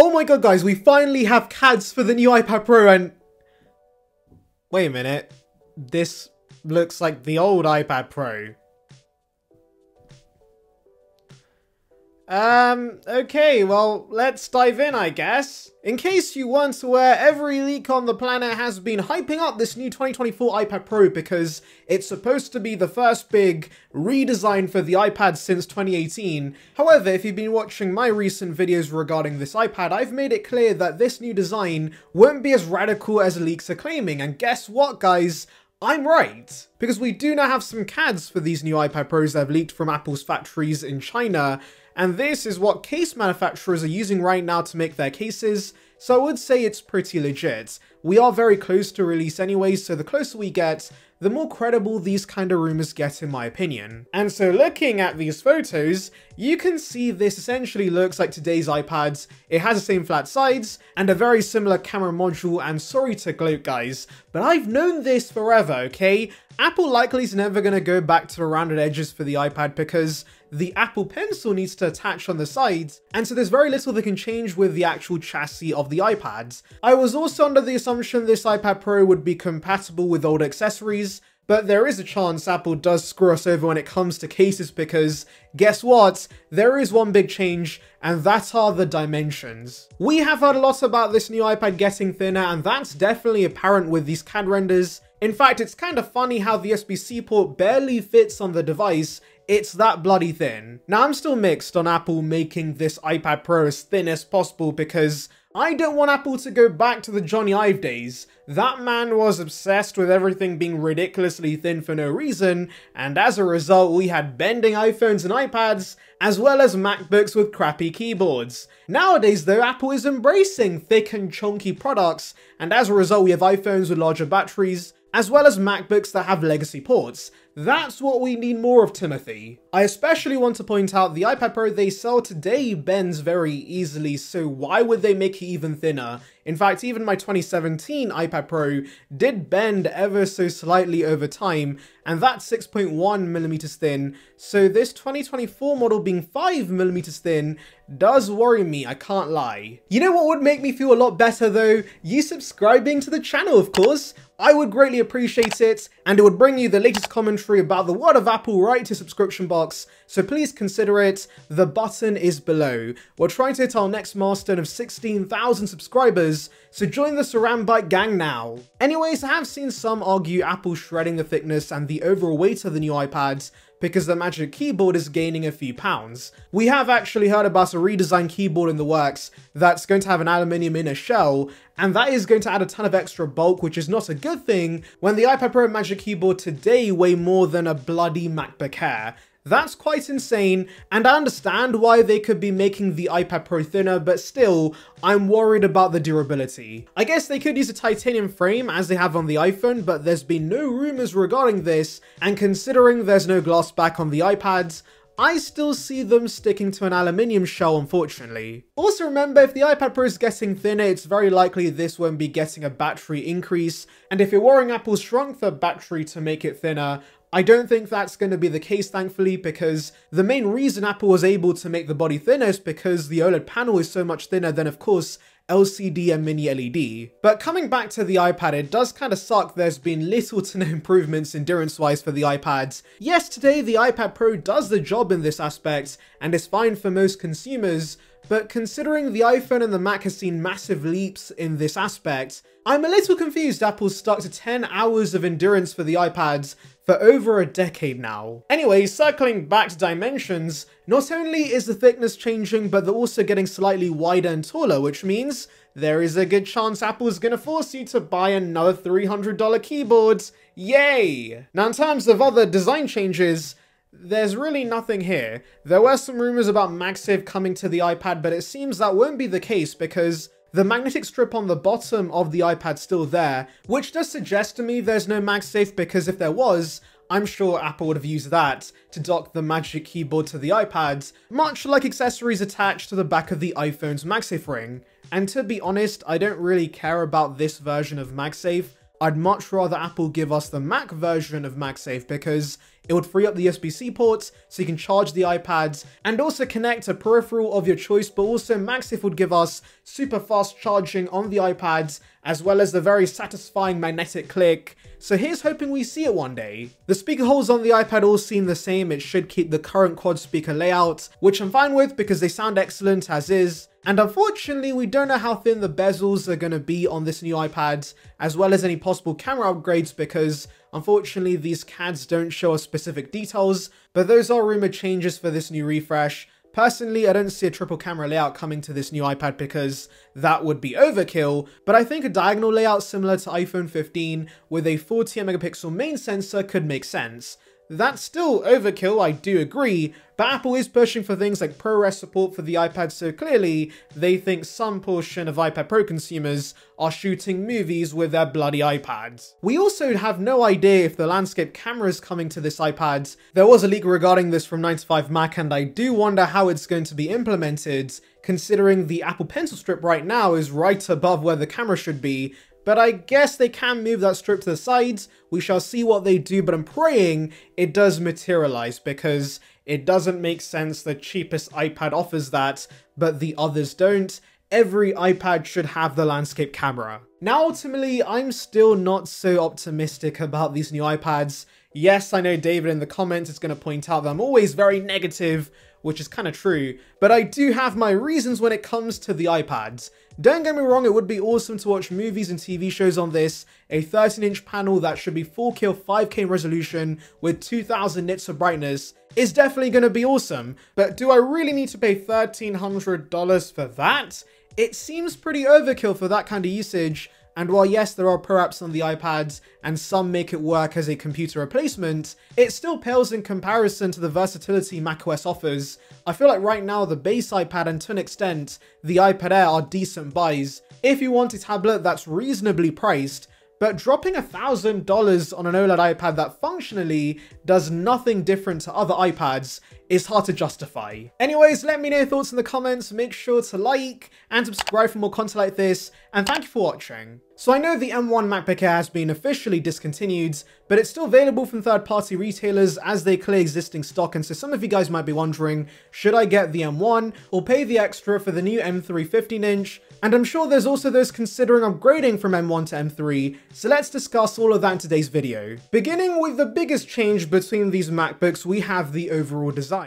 Oh my god, guys, we finally have CADs for the new iPad Pro, and wait a minute, this looks like the old iPad Pro. Okay, well, let's dive in, I guess. In case you weren't aware, every leak on the planet has been hyping up this new 2024 iPad Pro because it's supposed to be the first big redesign for the iPad since 2018. However, if you've been watching my recent videos regarding this iPad, I've made it clear that this new design won't be as radical as leaks are claiming, and guess what, guys? I'm right, because we do now have some CADs for these new iPad Pros that have leaked from Apple's factories in China, and this is what case manufacturers are using right now to make their cases, so I would say it's pretty legit. We are very close to release anyway, so the closer we get, the more credible these kind of rumors get in my opinion. And so looking at these photos, you can see this essentially looks like today's iPads. It has the same flat sides and a very similar camera module, and sorry to gloat guys, but I've known this forever, okay? Apple likely is never going to go back to the rounded edges for the iPad because the Apple Pencil needs to attach on the sides, and so there's very little they can change with the actual chassis of the iPads. I was also under the assumption this iPad Pro would be compatible with old accessories, but there is a chance Apple does screw us over when it comes to cases because, guess what? There is one big change, and that are the dimensions. We have heard a lot about this new iPad getting thinner, and that's definitely apparent with these CAD renders. In fact, it's kind of funny how the USB-C port barely fits on the device. It's that bloody thin. Now, I'm still mixed on Apple making this iPad Pro as thin as possible because I don't want Apple to go back to the Johnny Ive days. That man was obsessed with everything being ridiculously thin for no reason, and as a result we had bending iPhones and iPads, as well as MacBooks with crappy keyboards. Nowadays though, Apple is embracing thick and chunky products, and as a result we have iPhones with larger batteries, as well as MacBooks that have legacy ports. That's what we need more of, Timothy. I especially want to point out the iPad Pro they sell today bends very easily, so why would they make it even thinner? In fact, even my 2017 iPad Pro did bend ever so slightly over time, and that's 6.1mm thin, so this 2024 model being 5mm thin does worry me, I can't lie. You know what would make me feel a lot better though? You subscribing to the channel, of course. I would greatly appreciate it, and it would bring you the latest commentary about the world of Apple right to subscription box, so please consider it. The button is below. We're trying to hit our next milestone of 16,000 subscribers, so join the Surroundbyte gang now. Anyways, I have seen some argue Apple shredding the thickness and the overall weight of the new iPads because the Magic Keyboard is gaining a few pounds. We have actually heard about a redesigned keyboard in the works that's going to have an aluminium inner shell, and that is going to add a ton of extra bulk, which is not a good thing when the iPad Pro and Magic Keyboard today weigh more than a bloody MacBook Air. That's quite insane, and I understand why they could be making the iPad Pro thinner, but still, I'm worried about the durability. I guess they could use a titanium frame as they have on the iPhone, but there's been no rumors regarding this, and considering there's no glass back on the iPads, I still see them sticking to an aluminium shell, unfortunately. Also remember, if the iPad Pro is getting thinner, it's very likely this won't be getting a battery increase, and if you're worrying Apple shrunk the battery to make it thinner, I don't think that's going to be the case, thankfully, because the main reason Apple was able to make the body thinner is because the OLED panel is so much thinner than, of course, LCD and mini LED. But coming back to the iPad, it does kind of suck there's been little to no improvements endurance-wise for the iPads. Yes, today the iPad Pro does the job in this aspect, and is fine for most consumers, but considering the iPhone and the Mac has seen massive leaps in this aspect, I'm a little confused Apple's stuck to 10 hours of endurance for the iPads for over a decade now. Anyway, circling back to dimensions, not only is the thickness changing, but they're also getting slightly wider and taller, which means there is a good chance Apple's gonna force you to buy another $300 keyboard. Yay! Now in terms of other design changes, there's really nothing here. There were some rumors about MagSafe coming to the iPad, but it seems that won't be the case because the magnetic strip on the bottom of the iPad's still there, which does suggest to me there's no MagSafe, because if there was, I'm sure Apple would have used that to dock the Magic Keyboard to the iPads, much like accessories attached to the back of the iPhone's MagSafe ring. And to be honest, I don't really care about this version of MagSafe. I'd much rather Apple give us the Mac version of MagSafe because it would free up the USB-C ports so you can charge the iPads and also connect a peripheral of your choice, but also MagSafe would give us super fast charging on the iPads as well as the very satisfying magnetic click. So here's hoping we see it one day. The speaker holes on the iPad all seem the same. It should keep the current quad speaker layout, which I'm fine with because they sound excellent as is. And unfortunately, we don't know how thin the bezels are going to be on this new iPad, as well as any possible camera upgrades because unfortunately these CADs don't show us specific details, but those are rumored changes for this new refresh. Personally, I don't see a triple camera layout coming to this new iPad because that would be overkill, but I think a diagonal layout similar to iPhone 15 with a 48 megapixel main sensor could make sense. That's still overkill, I do agree, but Apple is pushing for things like ProRes support for the iPad, so clearly they think some portion of iPad Pro consumers are shooting movies with their bloody iPads. We also have no idea if the landscape camera is coming to this iPad. There was a leak regarding this from 9to5Mac, and I do wonder how it's going to be implemented, considering the Apple Pencil strip right now is right above where the camera should be. But I guess they can move that strip to the sides. We shall see what they do, but I'm praying it does materialize because it doesn't make sense the cheapest iPad offers that, but the others don't. Every iPad should have the landscape camera. Now, ultimately, I'm still not so optimistic about these new iPads. Yes, I know David in the comments is going to point out that I'm always very negative, which is kind of true, but I do have my reasons when it comes to the iPads. Don't get me wrong, it would be awesome to watch movies and TV shows on this. A 13-inch panel that should be 4K or 5K resolution with 2000 nits of brightness is definitely going to be awesome, but do I really need to pay $1,300 for that? It seems pretty overkill for that kind of usage. And while yes, there are pro apps on the iPads and some make it work as a computer replacement, it still pales in comparison to the versatility macOS offers. I feel like right now the base iPad and to an extent the iPad Air are decent buys if you want a tablet that's reasonably priced, but dropping $1,000 on an OLED iPad that functionally does nothing different to other iPads is hard to justify. Anyways, let me know your thoughts in the comments, make sure to like and subscribe for more content like this, and thank you for watching. So I know the M1 MacBook Air has been officially discontinued, but it's still available from third-party retailers as they clear existing stock, and so some of you guys might be wondering, should I get the M1 or pay the extra for the new M3 15-inch? And I'm sure there's also those considering upgrading from M1 to M3, so let's discuss all of that in today's video. Beginning with the biggest change between these MacBooks, we have the overall design.